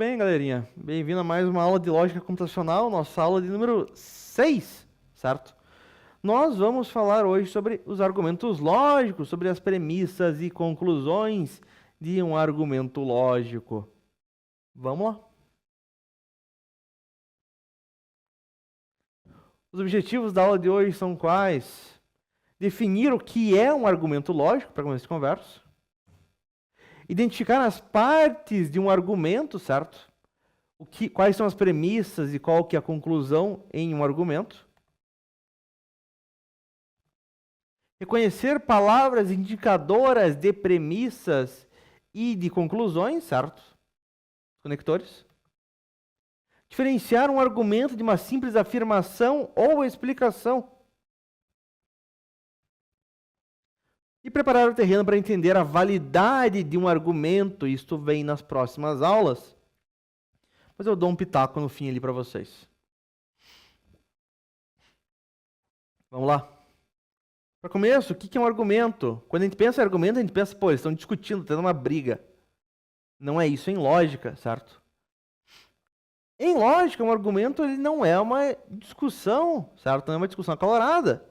bem, galerinha. Bem-vindo a mais uma aula de lógica computacional, nossa aula de número 6, certo? Nós vamos falar hoje sobre os argumentos lógicos, sobre as premissas e conclusões de um argumento lógico. Vamos lá. Os objetivos da aula de hoje são quais? Definir o que é um argumento lógico, para começar a conversa. Identificar as partes de um argumento, certo? Quais são as premissas e qual que é a conclusão em um argumento. Reconhecer palavras indicadoras de premissas e de conclusões, certo? Conectores. Diferenciar um argumento de uma simples afirmação ou explicação. E preparar o terreno para entender a validade de um argumento. Isto vem nas próximas aulas. Mas eu dou um pitaco no fim ali para vocês. Vamos lá. Para começo, o que é um argumento? Quando a gente pensa em argumento, a gente pensa, pô, eles estão discutindo, tendo uma briga. Não é isso em lógica, certo? Em lógica, um argumento ele não é uma discussão, certo? Não é uma discussão acalorada.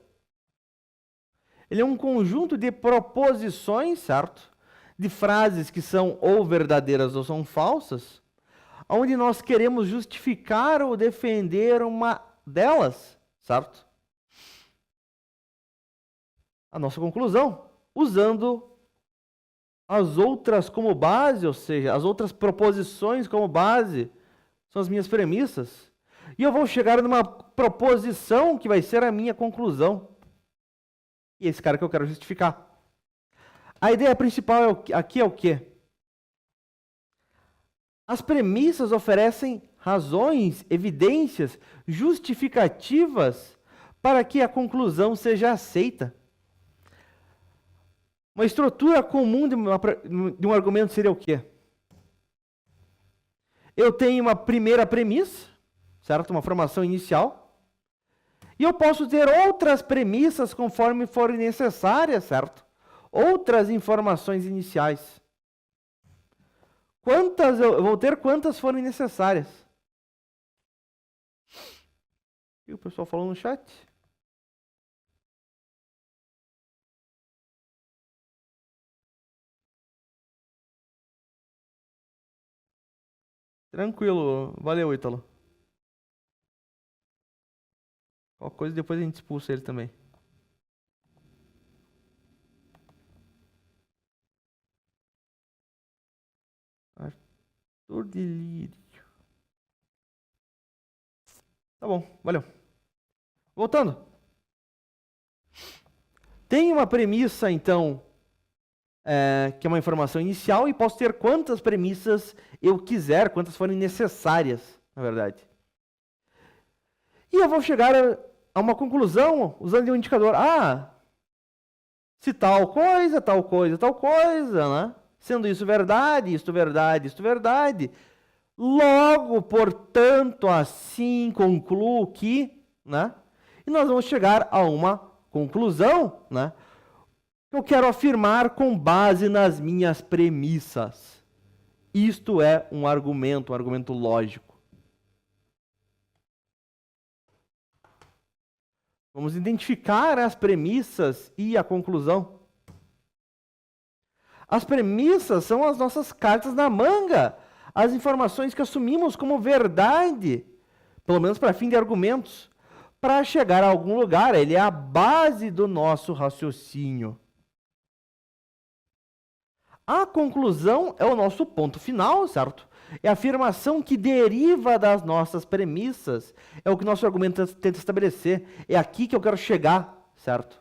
Ele é um conjunto de proposições, certo? De frases que são ou verdadeiras ou são falsas, onde nós queremos justificar ou defender uma delas, certo? A nossa conclusão, usando as outras como base, ou seja, as outras proposições como base, são as minhas premissas. E eu vou chegar numa proposição que vai ser a minha conclusão. E esse cara que eu quero justificar. A ideia principal aqui é o quê? As premissas oferecem razões, evidências, justificativas para que a conclusão seja aceita. Uma estrutura comum de um argumento seria o quê? Eu tenho uma primeira premissa, certo? Uma formação inicial. E eu posso ter outras premissas conforme forem necessárias, certo? Outras informações iniciais. Eu vou ter quantas forem necessárias? E o pessoal falou no chat? Tranquilo. Valeu, Ítalo. Qualquer coisa depois a gente expulsa ele também. Arthur Delírio. Tá bom, valeu. Voltando. Tem uma premissa, então, que é uma informação inicial, e posso ter quantas premissas eu quiser, quantas forem necessárias, na verdade. E eu vou chegar a uma conclusão usando um indicador. Se tal coisa, tal coisa, tal coisa, né? Sendo isso verdade, isto verdade, isto verdade. Logo, portanto, assim concluo que, né? E nós vamos chegar a uma conclusão, né? Que eu quero afirmar com base nas minhas premissas. Isto é um argumento lógico. Vamos identificar as premissas e a conclusão. As premissas são as nossas cartas na manga, as informações que assumimos como verdade, pelo menos para fim de argumentos, para chegar a algum lugar. Ele é a base do nosso raciocínio. A conclusão é o nosso ponto final, certo? É a afirmação que deriva das nossas premissas. É o que nosso argumento tenta estabelecer. É aqui que eu quero chegar, certo?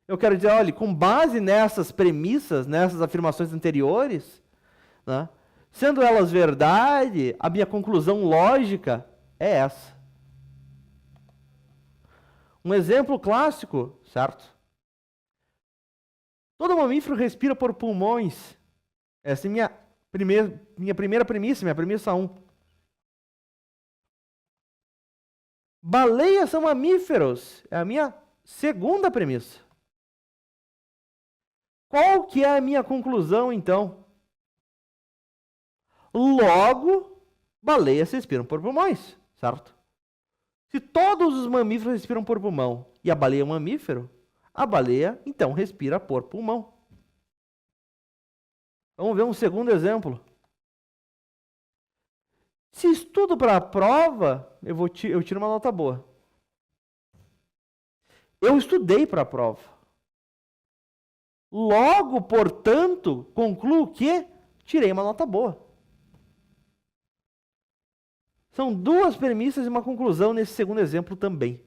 Eu quero dizer, olha, com base nessas premissas, nessas afirmações anteriores, né, sendo elas verdade, a minha conclusão lógica é essa. Um exemplo clássico, certo? Todo mamífero respira por pulmões. Essa é minha primeira premissa, minha premissa 1. Baleias são mamíferos. É a minha segunda premissa. Qual que é a minha conclusão, então? Logo, baleias respiram por pulmões, certo? Se todos os mamíferos respiram por pulmão e a baleia é um mamífero, a baleia, então, respira por pulmão. Vamos ver um segundo exemplo. Se estudo para a prova, eu tiro uma nota boa. Eu estudei para a prova. Logo, portanto, concluo que tirei uma nota boa. São duas premissas e uma conclusão nesse segundo exemplo também.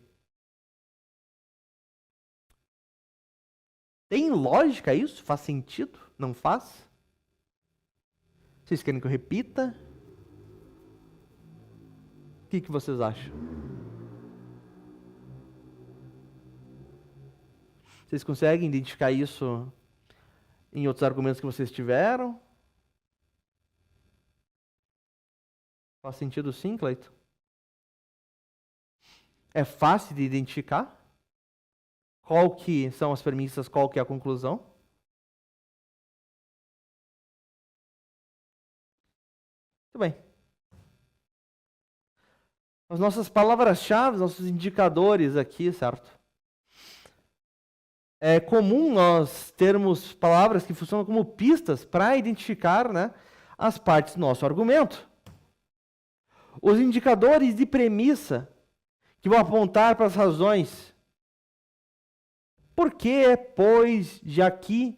Tem lógica isso? Faz sentido? Não faz? Vocês querem que eu repita? O que vocês acham? Vocês conseguem identificar isso em outros argumentos que vocês tiveram? Faz sentido sim, Cleiton? É fácil de identificar? Qual que são as premissas, qual que é a conclusão? Muito bem. As nossas palavras-chave, nossos indicadores aqui, certo? É comum nós termos palavras que funcionam como pistas para identificar, né, as partes do nosso argumento. Os indicadores de premissa que vão apontar para as razões. Por que, pois, já que,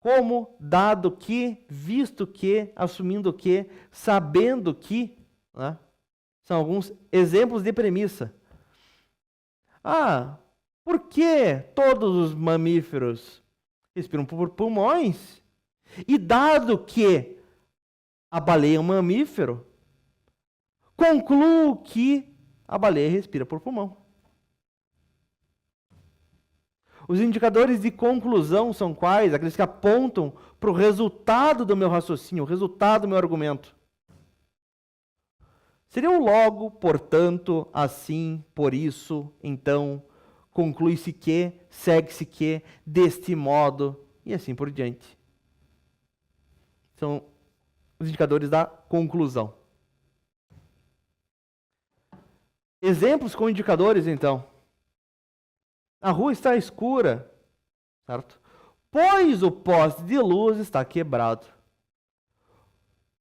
como, dado que, visto que, assumindo que, sabendo que, né? São alguns exemplos de premissa. Por que todos os mamíferos respiram por pulmões? E dado que a baleia é um mamífero, concluo que a baleia respira por pulmão. Os indicadores de conclusão são quais? Aqueles que apontam para o resultado do meu raciocínio, o resultado do meu argumento. Seria o logo, portanto, assim, por isso, então, conclui-se que, segue-se que, deste modo, e assim por diante. São os indicadores da conclusão. Exemplos com indicadores, então. A rua está escura, certo? Pois o poste de luz está quebrado.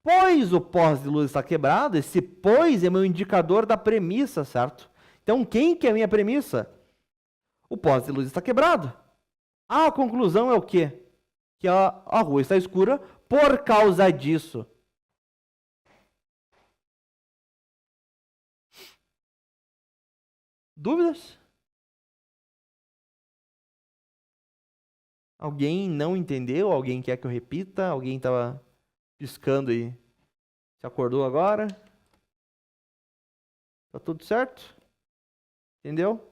Pois o poste de luz está quebrado, esse pois é meu indicador da premissa, certo? Então, quem que é a minha premissa? O poste de luz está quebrado. A conclusão é o quê? Que a rua está escura por causa disso. Dúvidas? Alguém não entendeu? Alguém quer que eu repita? Alguém estava piscando e se acordou agora? Tá tudo certo? Entendeu?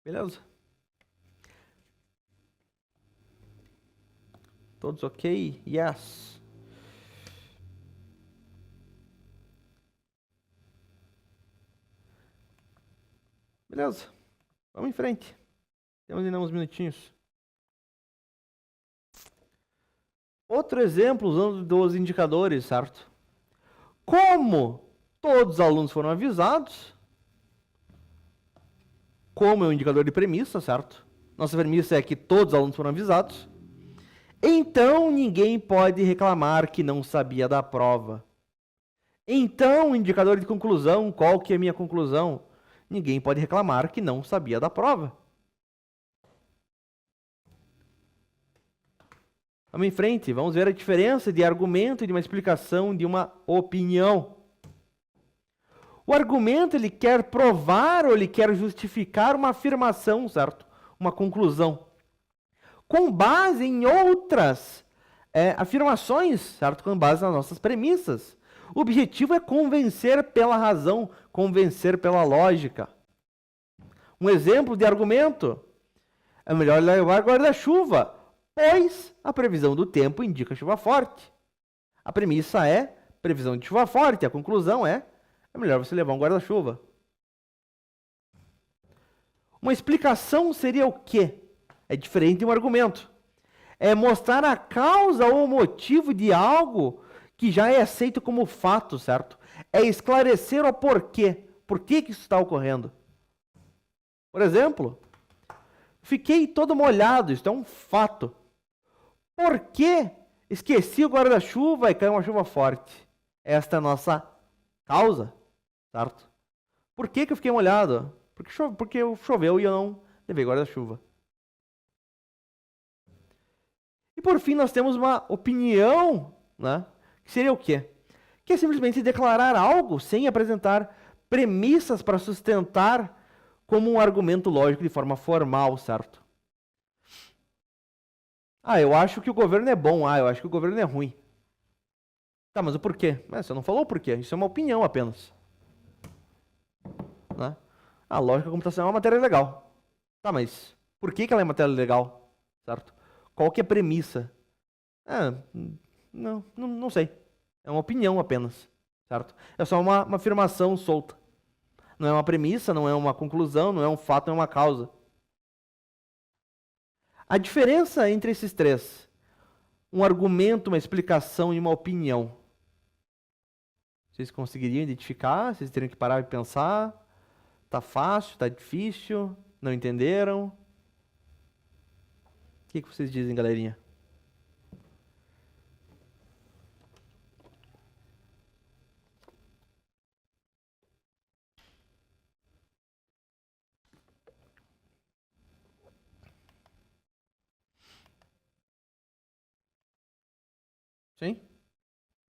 Beleza? Todos ok? Yes. Beleza? Vamos em frente. Temos ainda uns minutinhos. Outro exemplo usando dos indicadores, certo? Como todos os alunos foram avisados, como é um indicador de premissa, certo? Nossa premissa é que todos os alunos foram avisados. Então, ninguém pode reclamar que não sabia da prova. Então, indicador de conclusão, qual que é a minha conclusão? Ninguém pode reclamar que não sabia da prova. Vamos em frente, vamos ver a diferença de argumento, de uma explicação, de uma opinião. O argumento, ele quer provar ou ele quer justificar uma afirmação, certo? Uma conclusão. Com base em outras afirmações, certo? Com base nas nossas premissas. O objetivo é convencer pela razão, convencer pela lógica. Um exemplo de argumento: é melhor levar guarda-chuva, pois a previsão do tempo indica chuva forte. A premissa é previsão de chuva forte, a conclusão é melhor você levar um guarda-chuva. Uma explicação seria o quê? É diferente de um argumento. É mostrar a causa ou o motivo de algo que já é aceito como fato, certo? É esclarecer o porquê. Por que que isso está ocorrendo? Por exemplo, fiquei todo molhado, isso é um fato. Por que esqueci o guarda-chuva e caiu uma chuva forte? Esta é a nossa causa, certo? Por que que eu fiquei molhado? Porque choveu e eu não levei guarda-chuva. E por fim, nós temos uma opinião, né? Que seria o quê? Que é simplesmente declarar algo sem apresentar premissas para sustentar como um argumento lógico de forma formal, certo? Ah, eu acho que o governo é bom. Ah, eu acho que o governo é ruim. Tá, mas o porquê? Mas você não falou o porquê. Isso é uma opinião apenas. Né? A lógica computacional é uma matéria legal. Tá, mas por que que ela é matéria legal? Certo? Qual que é a premissa? Não sei. É uma opinião apenas. Certo? É só uma afirmação solta. Não é uma premissa, não é uma conclusão, não é um fato, não é uma causa. A diferença entre esses três, um argumento, uma explicação e uma opinião. Vocês conseguiriam identificar? Vocês teriam que parar e pensar? Tá fácil? Tá difícil? Não entenderam? O que que vocês dizem, galerinha? Sim?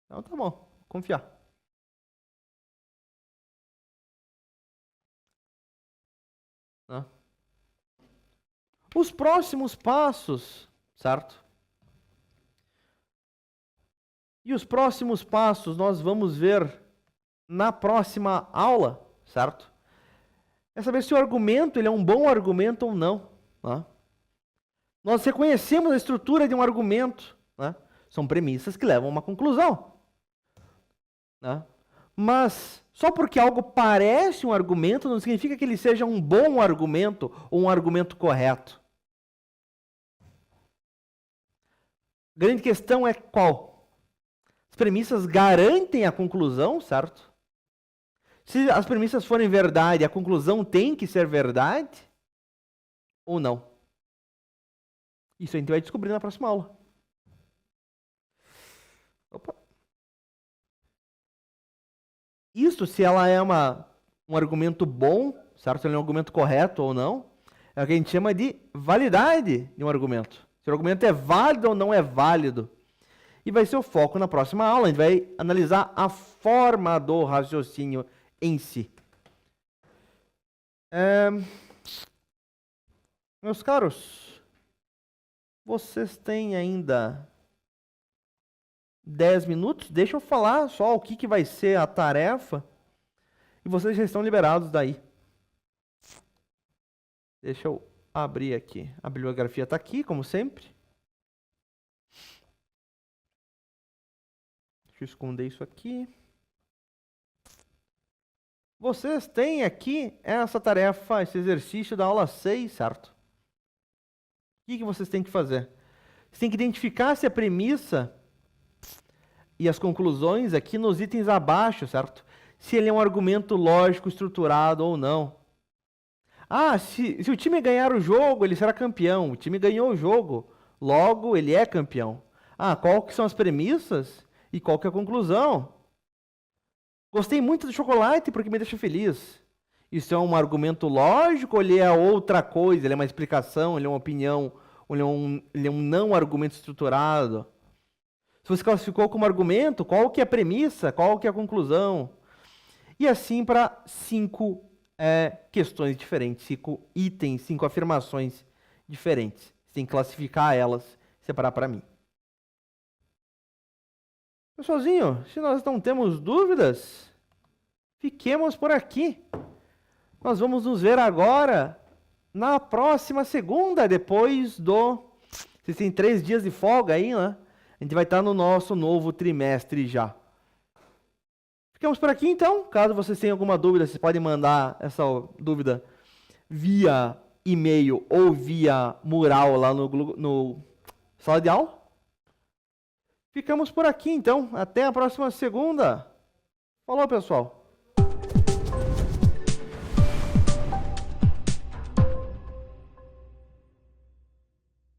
Então tá bom, vou confiar. Né? Os próximos passos, certo? E os próximos passos nós vamos ver na próxima aula, certo? É saber se o argumento ele é um bom argumento ou não. Né? Nós reconhecemos a estrutura de um argumento. Né? São premissas que levam a uma conclusão. Né? Mas só porque algo parece um argumento não significa que ele seja um bom argumento ou um argumento correto. A grande questão é qual? As premissas garantem a conclusão, certo? Se as premissas forem verdade, a conclusão tem que ser verdade ou não? Isso a gente vai descobrir na próxima aula. Opa. Isso, se ela é um argumento bom, certo? Se ela é um argumento correto ou não, é o que a gente chama de validade de um argumento. Se o argumento é válido ou não é válido. E vai ser o foco na próxima aula. A gente vai analisar a forma do raciocínio em si. Meus caros, vocês têm ainda 10 minutos? Deixa eu falar só o que vai ser a tarefa. E vocês já estão liberados daí. Deixa eu abrir aqui. A bibliografia está aqui, como sempre. Deixa eu esconder isso aqui. Vocês têm aqui essa tarefa, esse exercício da aula 6, certo? O que vocês têm que fazer? Vocês têm que identificar se a premissa e as conclusões aqui nos itens abaixo, certo? Se ele é um argumento lógico, estruturado ou não. Ah, se o time ganhar o jogo, ele será campeão. O time ganhou o jogo, logo ele é campeão. Ah, qual que são as premissas e qual que é a conclusão? Gostei muito do chocolate porque me deixa feliz. Isso é um argumento lógico ou ele é outra coisa? Ele é uma explicação, ele é uma opinião, ou ele é um não argumento estruturado? Se você classificou como argumento, qual que é a premissa, qual que é a conclusão? E assim para 5 questões diferentes, 5 itens, 5 afirmações diferentes. Você tem que classificar elas, separar para mim. Pessoalzinho, se nós não temos dúvidas, fiquemos por aqui. Nós vamos nos ver agora na próxima segunda, depois do... Vocês têm 3 dias de folga aí, né? A gente vai estar no nosso novo trimestre já. Ficamos por aqui então. Caso vocês tenham alguma dúvida, vocês podem mandar essa dúvida via e-mail ou via mural lá no Sala de aula? Ficamos por aqui, então. Até a próxima segunda. Falou, pessoal.